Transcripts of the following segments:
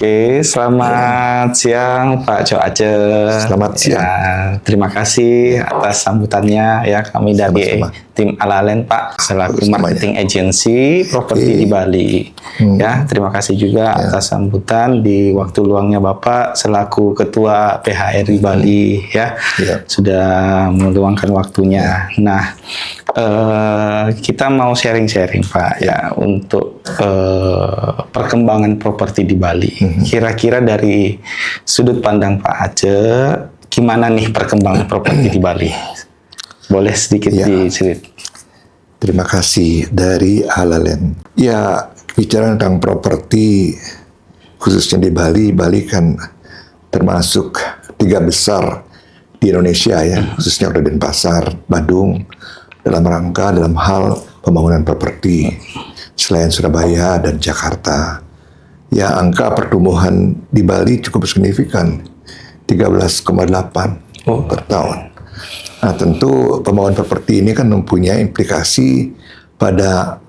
Oke, selamat siang Pak Jo Ace. Selamat siang. Ya, terima kasih atas sambutannya ya, kami dari Sama-sama. tim Alalen Pak selaku Semuanya. marketing agency properti di Bali. Ya, terima kasih juga atas sambutan di waktu luangnya Bapak selaku ketua PHRI Bali ya. Sudah meluangkan waktunya. Nah, kita mau sharing-sharing Pak ya untuk perkembangan properti di Bali. Kira-kira dari sudut pandang Pak Aceh, gimana nih perkembangan properti di Bali? Boleh sedikit diceritakan? Terima kasih dari Alalen. Ya, bicara tentang properti khususnya di Bali, Bali kan termasuk 3 besar di Indonesia ya, khususnya ada Denpasar, Badung, dalam hal pembangunan properti selain Surabaya dan Jakarta. Ya, angka pertumbuhan di Bali cukup signifikan, 13,8 per tahun. Nah, tentu pembangunan properti ini kan mempunyai implikasi pada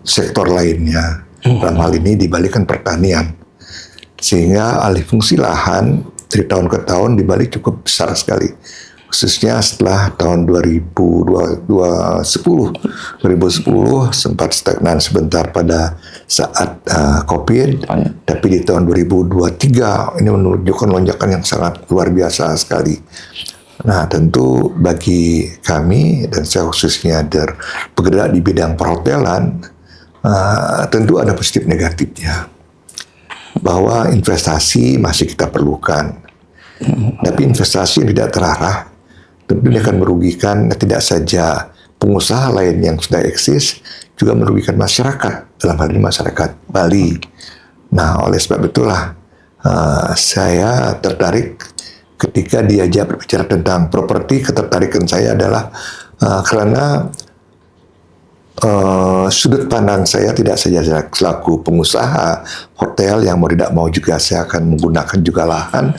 sektor lainnya. Dalam hal ini di Bali kan pertanian. Sehingga alih fungsi lahan dari tahun ke tahun di Bali cukup besar sekali. Khususnya setelah tahun 2010 sempat stagnan sebentar pada saat COVID, tapi di tahun 2023 ini menunjukkan lonjakan yang sangat luar biasa sekali. Nah, tentu bagi kami dan saya khususnya bergerak di bidang perhotelan, tentu ada positif negatifnya. Bahwa investasi masih kita perlukan, tapi investasi yang tidak terarah tentu dia akan merugikan tidak saja pengusaha lain yang sudah eksis, juga merugikan masyarakat, dalam hal ini masyarakat Bali. Nah, oleh sebab itulah saya tertarik ketika diajak berbicara tentang properti. Ketertarikan saya adalah karena sudut pandang saya tidak saja selaku pengusaha hotel yang mau tidak mau juga saya akan menggunakan juga lahan,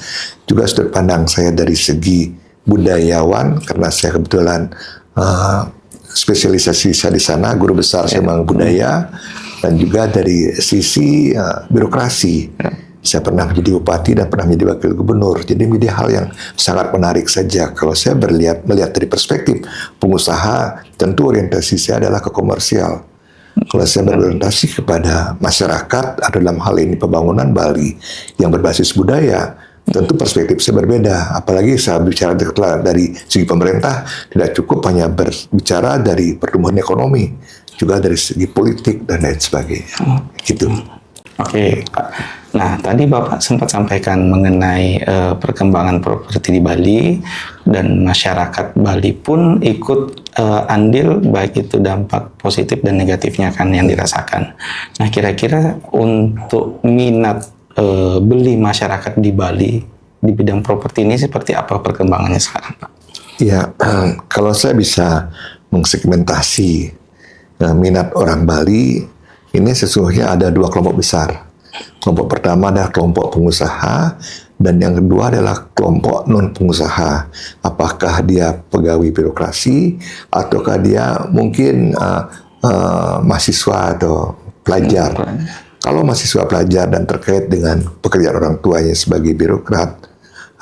juga sudut pandang saya dari segi budayawan, karena saya kebetulan spesialisasi saya di sana, guru besar saya budaya, dan juga dari sisi birokrasi. Saya pernah menjadi bupati dan pernah menjadi wakil gubernur. Jadi menjadi hal yang sangat menarik saja. Kalau saya melihat dari perspektif pengusaha, tentu orientasi saya adalah ke komersial. Kalau saya berorientasi kepada masyarakat, dalam hal ini pembangunan Bali yang berbasis budaya, tentu perspektif saya berbeda. Apalagi saya bicara dari segi pemerintah, tidak cukup hanya berbicara dari pertumbuhan ekonomi, juga dari segi politik dan lain sebagainya. Gitu. Oke, Pak. Nah, tadi Bapak sempat sampaikan mengenai perkembangan properti di Bali, dan masyarakat Bali pun ikut andil, baik itu dampak positif dan negatifnya kan yang dirasakan. Nah, kira-kira untuk minat beli masyarakat di Bali di bidang properti ini seperti apa perkembangannya sekarang, Pak? Ya, kalau saya bisa mengsegmentasi minat orang Bali, ini sesungguhnya ada 2 kelompok besar. Kelompok pertama adalah kelompok pengusaha, dan yang kedua adalah kelompok non-pengusaha. Apakah dia pegawai birokrasi, ataukah dia mungkin mahasiswa atau pelajar. Kalau mahasiswa pelajar dan terkait dengan pekerjaan orang tuanya sebagai birokrat,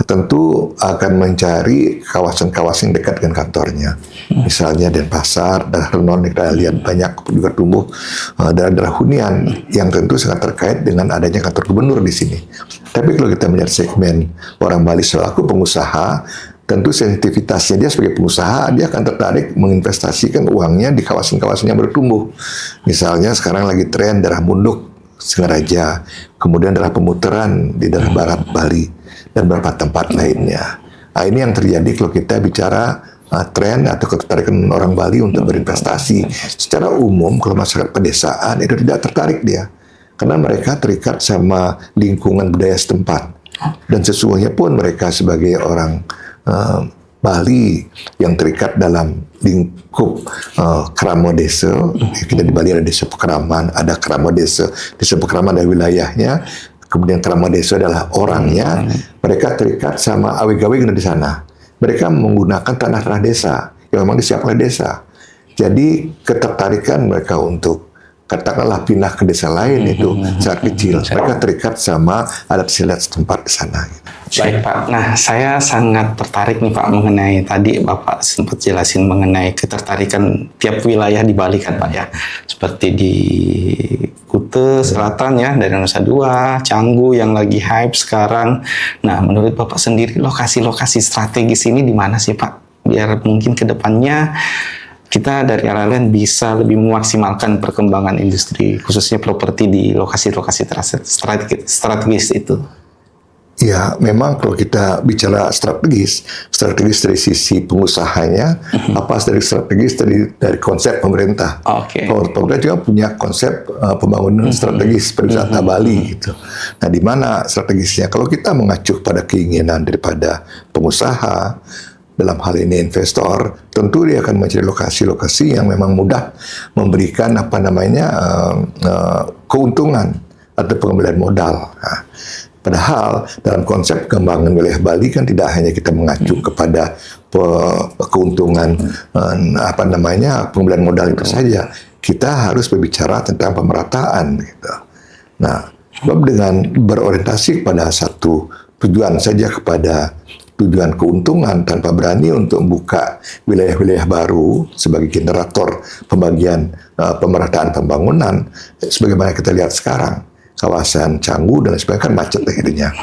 tentu akan mencari kawasan-kawasan dekat dengan kantornya. Misalnya Denpasar, daerah Renon, kita lihat banyak juga tumbuh daerah-daerah hunian yang tentu sangat terkait dengan adanya kantor gubernur di sini. Tapi kalau kita melihat segmen orang Bali selaku pengusaha, tentu sensitivitasnya dia sebagai pengusaha, dia akan tertarik menginvestasikan uangnya di kawasan-kawasan yang bertumbuh. Misalnya sekarang lagi tren daerah Munduk, Singaraja, kemudian daerah Pemutaran di daerah barat Bali, dan beberapa tempat lainnya. Nah, ini yang terjadi kalau kita bicara tren atau ketertarikan orang Bali untuk berinvestasi. Secara umum, kalau masyarakat pedesaan itu tidak tertarik dia, karena mereka terikat sama lingkungan budaya setempat. Dan sesungguhnya pun mereka sebagai orang Bali yang terikat dalam lingkup kerama desa. Kita di Bali ada desa Pekeraman, ada kerama desa Pekeraman ada wilayahnya, kemudian kerama desa adalah orangnya. Mereka terikat sama awe-gawe di sana. Mereka menggunakan tanah-tanah desa yang memang disiapkan oleh desa. Jadi ketertarikan mereka untuk katakanlah pindah ke desa lain itu sangat kecil. Mereka terikat sama adat istiadat setempat di sana. Baik Pak, nah saya sangat tertarik nih Pak mengenai tadi Bapak sempat jelasin mengenai ketertarikan tiap wilayah di Bali kan Pak ya. Seperti di Kute Selatan ya, dari Nusa Dua, Canggu yang lagi hype sekarang. Nah menurut Bapak sendiri lokasi-lokasi strategis ini di mana sih Pak? Biar mungkin ke depannya kita dari RLN bisa lebih memaksimalkan perkembangan industri, khususnya properti di lokasi-lokasi strategis itu. Ya, memang kalau kita bicara strategis dari sisi pengusahanya, apa dari strategis dari konsep pemerintah. Pemerintah juga punya konsep pembangunan strategis pariwisata Bali gitu. Nah, di mana strategisnya? Kalau kita mengacu pada keinginan daripada pengusaha, dalam hal ini investor, tentu dia akan mencari lokasi-lokasi yang memang mudah memberikan keuntungan atau pengambilan modal. Nah, padahal dalam konsep pengembangan wilayah Bali kan tidak hanya kita mengacu kepada keuntungan pengambilan modal itu saja. Kita harus berbicara tentang pemerataan gitu. Nah, sebab dengan berorientasi pada satu tujuan saja, kepada tujuan keuntungan tanpa berani untuk membuka wilayah-wilayah baru sebagai generator pembagian pemerataan pembangunan, sebagaimana kita lihat sekarang kawasan Canggu dan sebagainya kan macet akhirnya.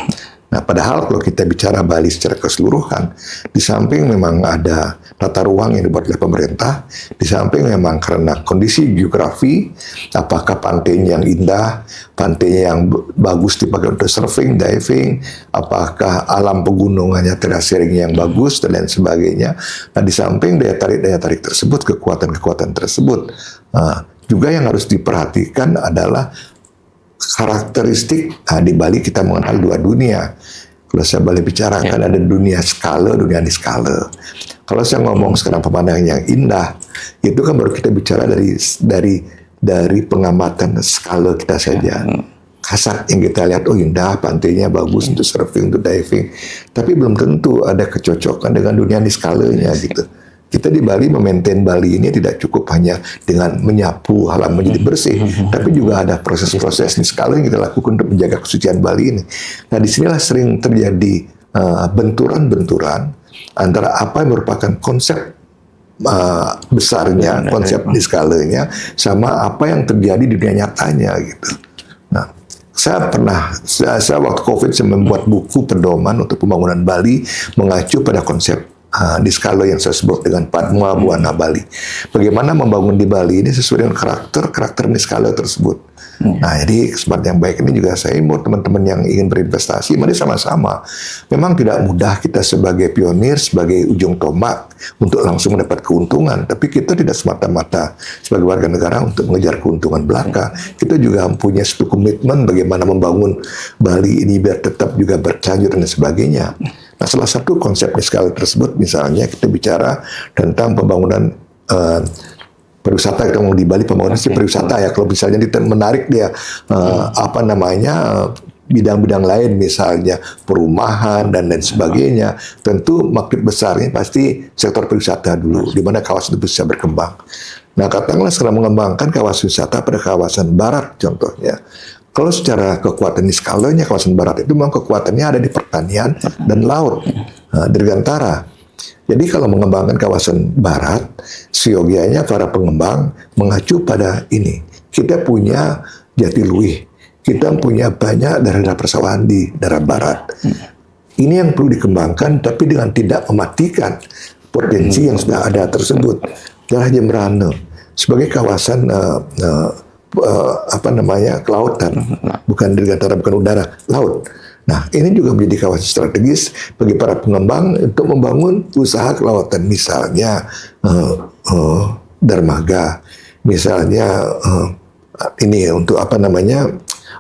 Nah, padahal kalau kita bicara Bali secara keseluruhan, di samping memang ada tata ruang yang dibuat oleh pemerintah, di samping memang karena kondisi geografi, apakah pantainya yang indah, pantainya yang bagus dipakai untuk surfing, diving, apakah alam pegunungannya, terasering yang bagus, dan lain sebagainya. Nah, di samping daya tarik tersebut, kekuatan-kekuatan tersebut, juga yang harus diperhatikan adalah karakteristik. Di Bali kita mengenal dua dunia. Kalau saya boleh bicarakan, ada dunia skala, dunia di skala. Kalau saya ngomong sekarang pemandangan yang indah, itu kan baru kita bicara dari pengamatan skala kita saja. Kasat yang kita lihat, oh indah, pantainya bagus untuk surfing, untuk diving. Tapi belum tentu ada kecocokan dengan dunia di skalanya gitu. Kita di Bali memaintain Bali ini tidak cukup hanya dengan menyapu halaman menjadi bersih, tapi juga ada proses-proses di skala yang kita lakukan untuk menjaga kesucian Bali ini. Nah, disinilah sering terjadi benturan-benturan antara apa yang merupakan konsep besarnya, konsep di skalanya, sama apa yang terjadi di dunia nyatanya gitu. Nah, saya waktu COVID saya membuat buku pedoman untuk pembangunan Bali mengacu pada konsep di skala yang saya sebut dengan Padma Buana Bali. Bagaimana membangun di Bali ini sesuai dengan karakter di skala tersebut. Nah, jadi kesempatan yang baik ini juga saya imbau teman-teman yang ingin berinvestasi, mari sama-sama. Memang tidak mudah kita sebagai pionir, sebagai ujung tombak untuk langsung mendapat keuntungan, tapi kita tidak semata-mata sebagai warga negara untuk mengejar keuntungan belaka. Kita juga mempunyai satu komitmen bagaimana membangun Bali ini biar tetap juga berlanjut dan sebagainya. Nah, salah satu konsep di skala tersebut misalnya kita bicara tentang pembangunan pariwisata. Kita ngomong di Bali pembangunan pariwisata ya. Kalau misalnya kita menarik dia bidang-bidang lain misalnya perumahan dan lain sebagainya, tentu market besarnya pasti sektor pariwisata dulu, di mana kawasan itu bisa berkembang. Nah, katakanlah sekarang mengembangkan kawasan wisata pada kawasan barat contohnya. Kalau secara kekuatan di skalanya kawasan barat itu memang kekuatannya ada di pertanian dan laut, dirgantara. Jadi kalau mengembangkan kawasan barat, siogianya para pengembang mengacu pada ini. Kita punya Jatiluwih, kita punya banyak daerah persawahan di daerah barat. Ini yang perlu dikembangkan, tapi dengan tidak mematikan potensi yang sudah ada tersebut. Daerah Jembrana sebagai kawasan kelautan, bukan dirgantara, bukan udara, laut. Nah, ini juga menjadi kawasan strategis bagi para pengembang untuk membangun usaha kelautan, misalnya dermaga, misalnya ini untuk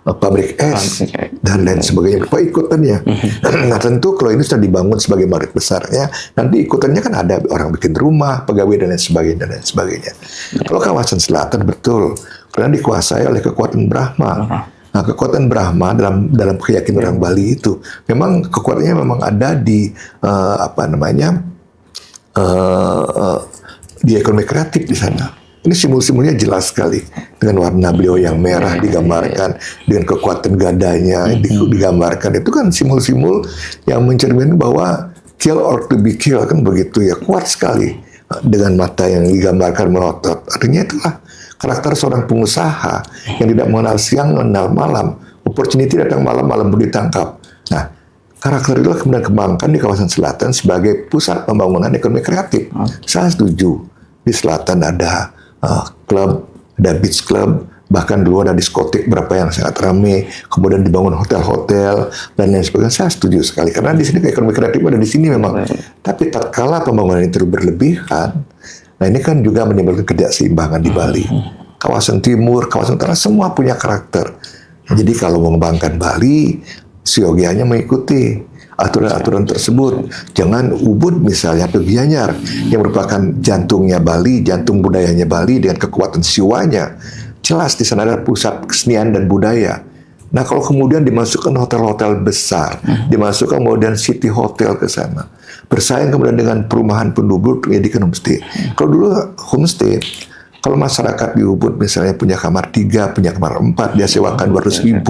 pabrik es dan lain sebagainya, apa ikutannya. Nah, tentu kalau ini sudah dibangun sebagai market besarnya, nanti ikutannya kan ada orang bikin rumah, pegawai dan lain sebagainya. Kalau kawasan selatan betul karena dikuasai oleh kekuatan Brahma. Nah, kekuatan Brahma dalam keyakinan orang Bali itu memang kekuatannya memang ada di di ekonomi kreatif di sana. Ini simbol-simbolnya jelas sekali dengan warna beliau yang merah digambarkan, dengan kekuatan gadanya digambarkan. Itu kan simbol-simbol yang mencerminkan bahwa kill or to be kill, kan begitu ya, kuat sekali dengan mata yang digambarkan melotot. Artinya itulah karakter seorang pengusaha yang tidak mengenal siang, mengenal malam. Opportunity datang malam, malam pun ditangkap. Nah, karakter itu kemudian kembangkan di kawasan selatan sebagai pusat pembangunan ekonomi kreatif. Saya setuju. Di selatan ada klub, ada beach club, bahkan dulu ada diskotik berapa yang sangat ramai, kemudian dibangun hotel-hotel dan lain sebagainya. Saya setuju sekali karena di sini ekonomi kreatif ada di sini memang. Tapi tatkala pembangunan itu berlebihan, nah ini kan juga menimbulkan ketidakseimbangan di Bali. Kawasan timur, kawasan utara semua punya karakter. Jadi kalau mengembangkan Bali, seyogianya mengikuti aturan-aturan tersebut. Jangan Ubud misalnya atau Gianyar yang merupakan jantungnya Bali, jantung budayanya Bali dengan kekuatan siwanya. Jelas di sana ada pusat kesenian dan budaya. Nah kalau kemudian dimasukkan hotel-hotel besar, dimasukkan modern city hotel ke sana, bersaing kemudian dengan perumahan penduduk menjadikan homestay. Kalau dulu homestay, kalau masyarakat di Ubud misalnya punya kamar 3, punya kamar 4, dia sewakan 200.000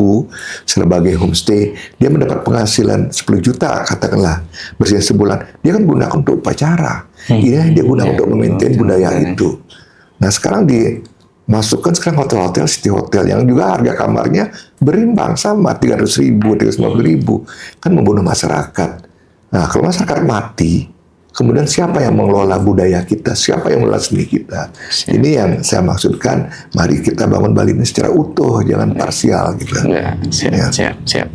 sebagai homestay, dia mendapat penghasilan 10 juta katakanlah bersih sebulan. Dia kan gunakan untuk upacara. Ini dia gunakan untuk memaintain budaya itu. Nah sekarang dimasukkan sekarang hotel-hotel, city hotel yang juga harga kamarnya berimbang sama 300.000, 350.000, kan membunuh masyarakat. Nah kalau masyarakat mati, kemudian siapa yang mengelola budaya kita? Siapa yang mengelola seni kita? Ini yang saya maksudkan. Mari kita bangun Bali ini secara utuh, jangan parsial gitu. Siap.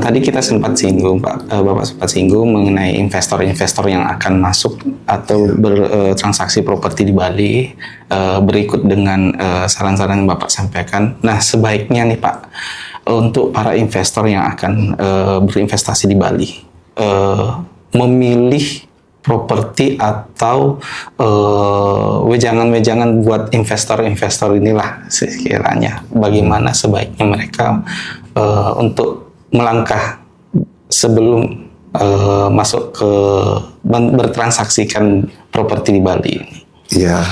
Tadi kita sempat singgung, Pak. Bapak sempat singgung mengenai investor-investor yang akan masuk atau bertransaksi properti di Bali. Berikut dengan saran-saran yang Bapak sampaikan. Nah, sebaiknya nih Pak, untuk para investor yang akan berinvestasi di Bali, memilih properti atau wejangan-wejangan buat investor-investor inilah sekiranya bagaimana sebaiknya mereka untuk melangkah sebelum masuk ke bertransaksikan properti di Bali ini. Ya,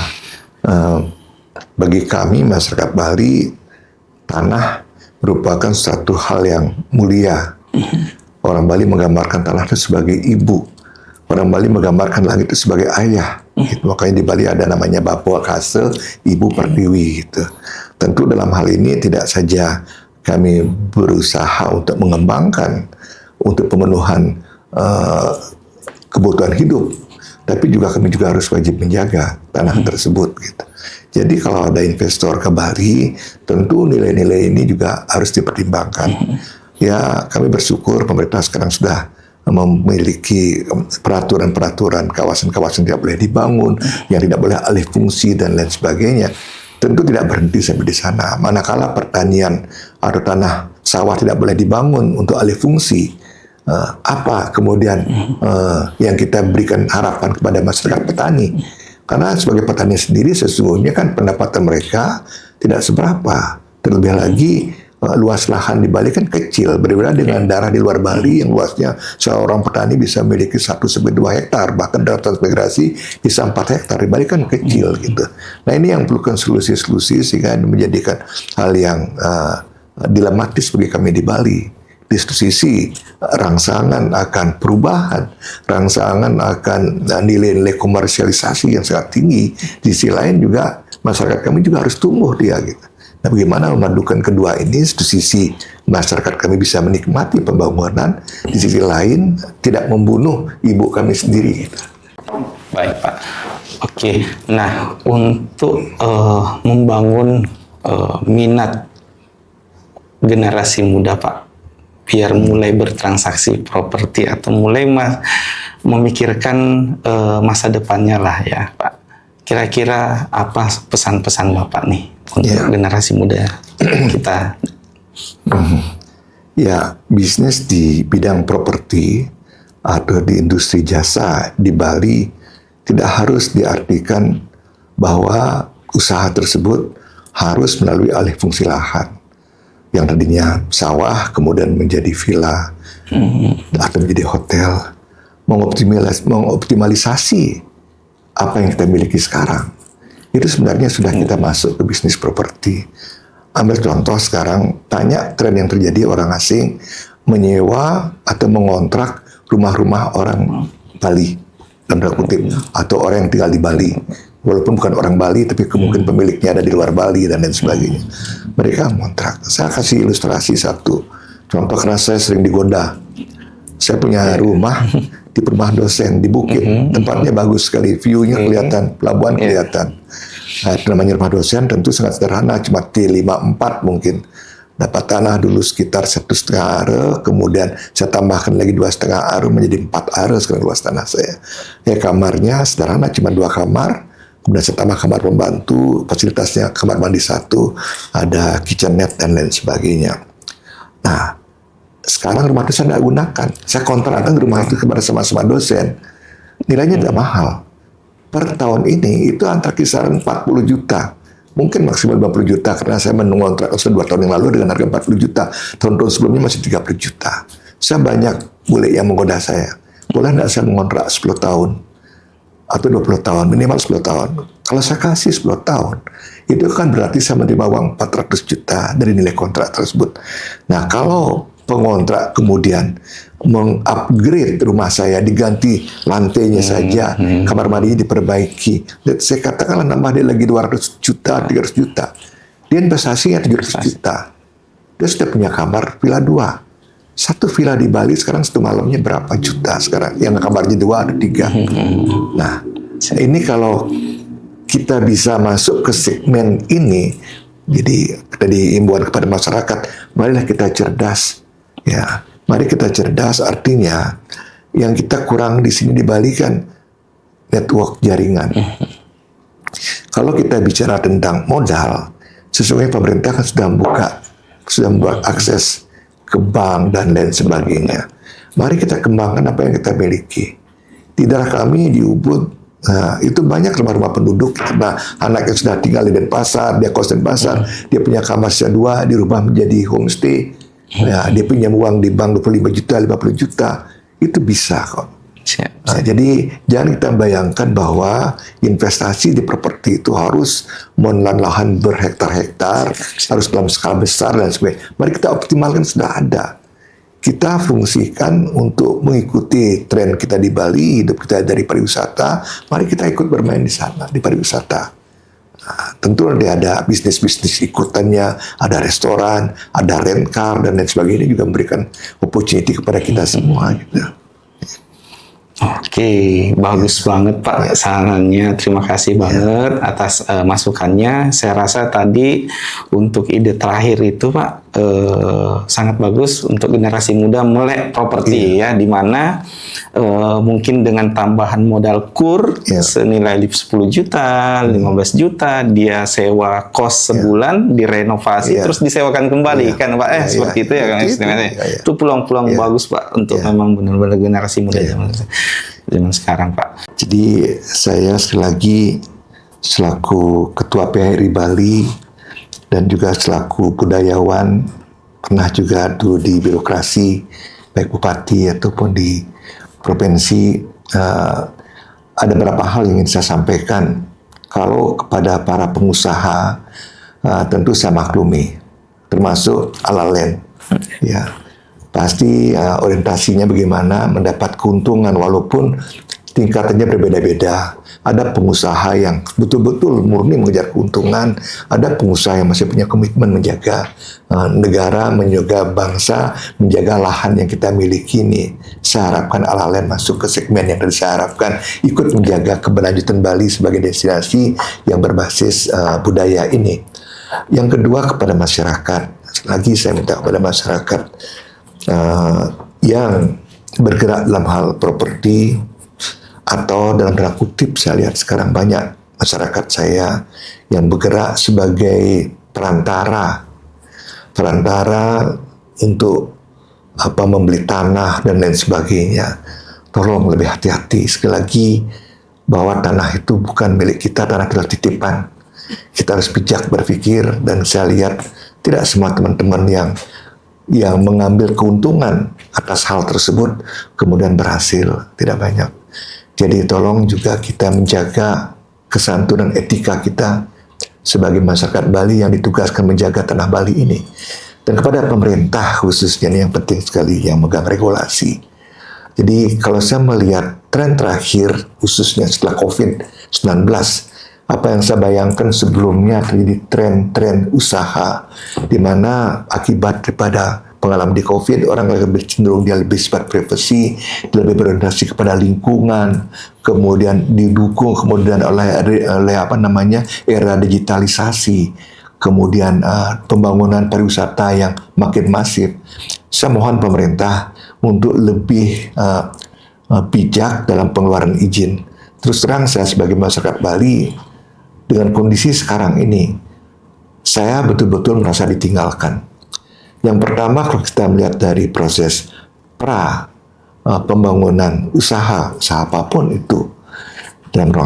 bagi kami masyarakat Bali, tanah merupakan suatu hal yang mulia. Orang Bali menggambarkan tanah itu sebagai ibu. Orang Bali menggambarkan langit itu sebagai ayah. Gitu. Makanya di Bali ada namanya Bapua Kase, Ibu Pertiwi. Gitu. Tentu dalam hal ini tidak saja kami berusaha untuk mengembangkan untuk pemenuhan kebutuhan hidup, tapi juga kami juga harus wajib menjaga tanah tersebut. Gitu. Jadi kalau ada investor ke Bali, tentu nilai-nilai ini juga harus dipertimbangkan. Ya, kami bersyukur pemerintah sekarang sudah memiliki peraturan-peraturan kawasan-kawasan tidak boleh dibangun, yang tidak boleh alih fungsi dan lain sebagainya. Tentu tidak berhenti sampai di sana. Manakala pertanian atau tanah sawah tidak boleh dibangun untuk alih fungsi, apa kemudian yang kita berikan harapan kepada masyarakat petani? Karena sebagai petani sendiri sesungguhnya kan pendapatan mereka tidak seberapa. Terlebih lagi luas lahan di Bali kan kecil, berbeda dengan daerah di luar Bali yang luasnya seorang petani bisa memiliki 1-2 hektar, bahkan dalam transmigrasi bisa 4 hektar. Di Bali kan kecil gitu. Nah ini yang perlukan solusi-solusi sehingga menjadikan hal yang dilematis bagi kami di Bali. Di satu sisi rangsangan akan perubahan, rangsangan akan nilai-nilai komersialisasi yang sangat tinggi. Di sisi lain juga masyarakat kami juga harus tumbuh dia gitu. Nah, bagaimana memadukan kedua ini? Di sisi masyarakat kami bisa menikmati pembangunan, di sisi lain tidak membunuh ibu kami sendiri. Baik Pak. Oke. Nah, untuk membangun minat generasi muda Pak, biar mulai bertransaksi properti atau mulai memikirkan masa depannya lah ya Pak. Kira-kira apa pesan-pesan Bapak nih untuk generasi muda kita? Ya, bisnis di bidang properti atau di industri jasa di Bali tidak harus diartikan bahwa usaha tersebut harus melalui alih fungsi lahan. Yang tadinya sawah kemudian menjadi villa atau menjadi hotel. Mengoptimalisasi apa yang kita miliki sekarang. itu sebenarnya sudah kita masuk ke bisnis properti. Ambil contoh sekarang, banyak tren yang terjadi orang asing menyewa atau mengontrak rumah-rumah orang Bali, dalam tanda kutip, atau orang yang tinggal di Bali. Walaupun bukan orang Bali, tapi kemungkinan pemiliknya ada di luar Bali dan lain sebagainya. Mereka mengontrak. Saya kasih ilustrasi satu. Contoh, karena saya sering digoda. Saya punya rumah di perumahan dosen di Bukit. Tempatnya bagus sekali, view-nya kelihatan, pelabuhan kelihatan. Nah, itu namanya rumah dosen, tentu sangat sederhana, cuma T54 mungkin. Dapat tanah dulu sekitar 1,5 are, kemudian saya tambahkan lagi 2,5 are menjadi 4 are sekarang luas tanah saya. Ya, kamarnya sederhana, cuma 2 kamar. Kemudian saya tambah kamar pembantu, fasilitasnya kamar mandi 1, ada kitchenette dan lain sebagainya. Nah, sekarang rumah itu saya tidak gunakan. Saya kontrakkan rumah itu kepada sama-sama dosen. Nilainya tidak mahal. Per tahun ini itu antara kisaran 40 juta. Mungkin maksimal 50 juta karena saya mengontrak 2 tahun yang lalu dengan harga 40 juta. Tahun-tahun sebelumnya masih 30 juta. Saya banyak bule yang menggoda saya. Boleh tidak saya mengontrak 10 tahun? Atau 20 tahun, minimal 10 tahun. Kalau saya kasih 10 tahun, itu kan berarti saya menerima uang 400 juta dari nilai kontrak tersebut. Nah, kalau pengontrak kemudian mengupgrade rumah saya, diganti lantainya saja, kamar mandinya diperbaiki, saya katakanlah nambah dia lagi 200 juta, 300 juta. Dia investasinya 700 juta. Dia sudah punya kamar villa 2. Satu villa di Bali sekarang 1 malamnya berapa juta sekarang? Yang kamarnya 2 ada 3. Nah, ini kalau kita bisa masuk ke segmen ini, jadi tadi imbauan kepada masyarakat, marilah kita cerdas. Ya, mari kita cerdas, artinya yang kita kurang di sini di Bali kan network jaringan. Kalau kita bicara tentang modal, sesungguhnya pemerintah kan sudah membuat akses ke bank dan lain sebagainya. Mari kita kembangkan apa yang kita miliki. Di daerah kami di Ubud, itu banyak rumah-rumah penduduk. Nah, anak yang sudah tinggal di Denpasar, dia kos Denpasar, dia punya kamar 2, dirubah menjadi homestay. Ya, dia punya uang di bank 25 juta, 50 juta. Itu bisa kok. Nah, jadi jangan kita bayangkan bahwa investasi di properti itu harus menelan lahan berhektar-hektar, harus dalam skala besar dan sebagainya. Mari kita optimalkan sudah ada. Kita fungsikan untuk mengikuti tren kita di Bali, hidup kita dari pariwisata. Mari kita ikut bermain di sana, di pariwisata. Nah, tentu ada bisnis-bisnis ikutannya, ada restoran, ada rent car dan lain sebagainya, juga memberikan opportunity kepada kita semua. Gitu. Oke, bagus banget Pak sarannya. Terima kasih banget atas masukannya. Saya rasa tadi untuk ide terakhir itu Pak sangat bagus untuk generasi muda melek properti ya, di mana mungkin dengan tambahan modal kur senilai 10 juta, 15 juta, dia sewa kos sebulan, direnovasi terus disewakan kembali kan Pak. Seperti itu ya kan istilahnya. Itu peluang-peluang bagus Pak untuk memang benar-benar generasi muda zaman sekarang Pak. Jadi saya sekali lagi selaku Ketua PHRI Bali dan juga selaku budayawan, pernah juga dulu di birokrasi baik bupati ataupun di provinsi, ada beberapa hal yang ingin saya sampaikan. Kalau kepada para pengusaha, tentu saya maklumi, termasuk Alalen, ya. Pasti orientasinya bagaimana mendapat keuntungan walaupun tingkatannya berbeda-beda. Ada pengusaha yang betul-betul murni mengejar keuntungan, ada pengusaha yang masih punya komitmen menjaga negara, menjaga bangsa, menjaga lahan yang kita miliki ini. Saya harapkan Alalen masuk ke segmen yang tadi saya harapkan, ikut menjaga keberlanjutan Bali sebagai destinasi yang berbasis budaya ini. Yang kedua, kepada masyarakat. Lagi saya minta kepada masyarakat yang bergerak dalam hal properti atau dalam tanda kutip, saya lihat sekarang banyak masyarakat saya yang bergerak sebagai perantara untuk membeli tanah dan lain sebagainya. Tolong lebih hati-hati. Sekali lagi, bahwa tanah itu bukan milik kita, tanah kita titipan. Kita harus bijak berpikir, dan saya lihat tidak semua teman-teman yang mengambil keuntungan atas hal tersebut kemudian berhasil, tidak banyak. Jadi tolong juga kita menjaga kesantunan etika kita sebagai masyarakat Bali yang ditugaskan menjaga tanah Bali ini. Dan kepada pemerintah khususnya ini yang penting sekali, yang megang regulasi. Jadi kalau saya melihat tren terakhir khususnya setelah COVID-19, apa yang saya bayangkan sebelumnya terjadi tren-tren usaha di mana akibat daripada pengalaman di COVID, orang lebih cenderung dia lebih sifat privasi, lebih berorientasi kepada lingkungan, kemudian didukung kemudian oleh apa namanya era digitalisasi, kemudian pembangunan pariwisata yang makin masif. Saya mohon pemerintah untuk lebih bijak dalam pengeluaran izin. Terus terang saya sebagai masyarakat Bali, dengan kondisi sekarang ini, saya betul-betul merasa ditinggalkan. Yang pertama, kalau kita melihat dari proses pembangunan usaha apapun itu, dalam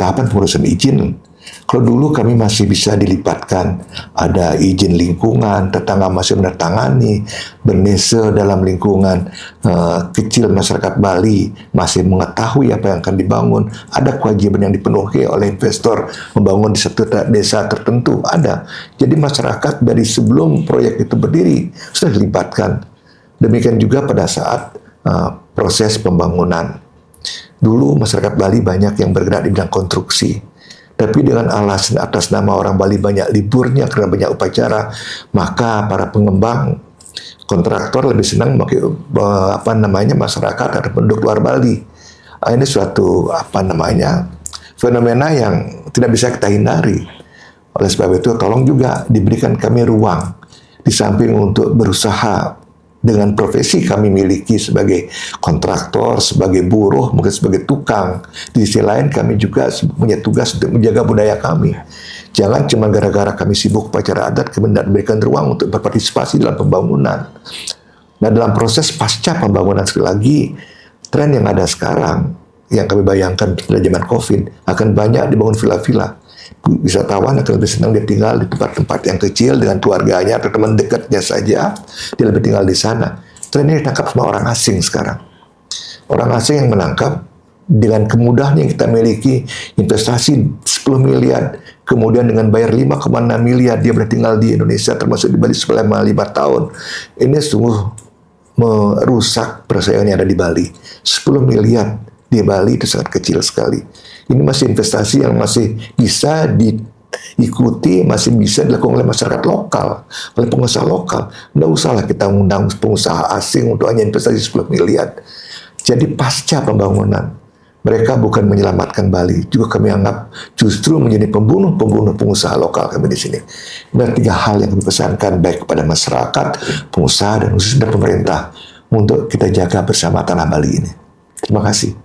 tahapan pengurusan izin, kalau dulu kami masih bisa dilibatkan, ada izin lingkungan, tetangga masih menandatangani, bernese dalam lingkungan kecil masyarakat Bali, masih mengetahui apa yang akan dibangun, ada kewajiban yang dipenuhi oleh investor membangun di satu desa tertentu, ada. Jadi masyarakat dari sebelum proyek itu berdiri, sudah dilibatkan. Demikian juga pada saat proses pembangunan. Dulu masyarakat Bali banyak yang bergerak di bidang konstruksi. Tapi dengan alasan atas nama orang Bali banyak liburnya karena banyak upacara, maka para pengembang kontraktor lebih senang memakai masyarakat atau penduduk luar Bali. Ini suatu fenomena yang tidak bisa kita hindari. Oleh sebab itu, tolong juga diberikan kami ruang di samping untuk berusaha dengan profesi kami miliki sebagai kontraktor, sebagai buruh, mungkin sebagai tukang. Di sisi lain kami juga punya tugas untuk menjaga budaya kami. Jangan cuma gara-gara kami sibuk upacara adat kemudian memberikan ruang untuk berpartisipasi dalam pembangunan. Nah, dalam proses pasca pembangunan sekali lagi, tren yang ada sekarang, yang kami bayangkan pada zaman COVID, akan banyak dibangun villa-villa. Wisatawan akan lebih senang dia tinggal di tempat-tempat yang kecil dengan keluarganya atau teman dekatnya saja, dia lebih tinggal di sana. Tren ini ditangkap sama orang asing sekarang. Orang asing yang menangkap dengan kemudahan yang kita miliki, investasi 10 miliar, kemudian dengan bayar 5,6 miliar, dia boleh tinggal di Indonesia, termasuk di Bali selama 5 tahun. Ini sungguh merusak persaingan yang ada di Bali. 10 miliar di Bali itu sangat kecil sekali. Ini masih investasi yang masih bisa diikuti, masih bisa dilakukan oleh masyarakat lokal, oleh pengusaha lokal. Tidak usahlah kita mengundang pengusaha asing untuk hanya investasi 10 miliar. Jadi pasca pembangunan, mereka bukan menyelamatkan Bali, juga kami anggap justru menjadi pembunuh-pembunuh pengusaha lokal kami di sini. Ada 3 hal yang kami pesankan baik kepada masyarakat, pengusaha, dan khususnya pemerintah untuk kita jaga bersama tanah Bali ini. Terima kasih.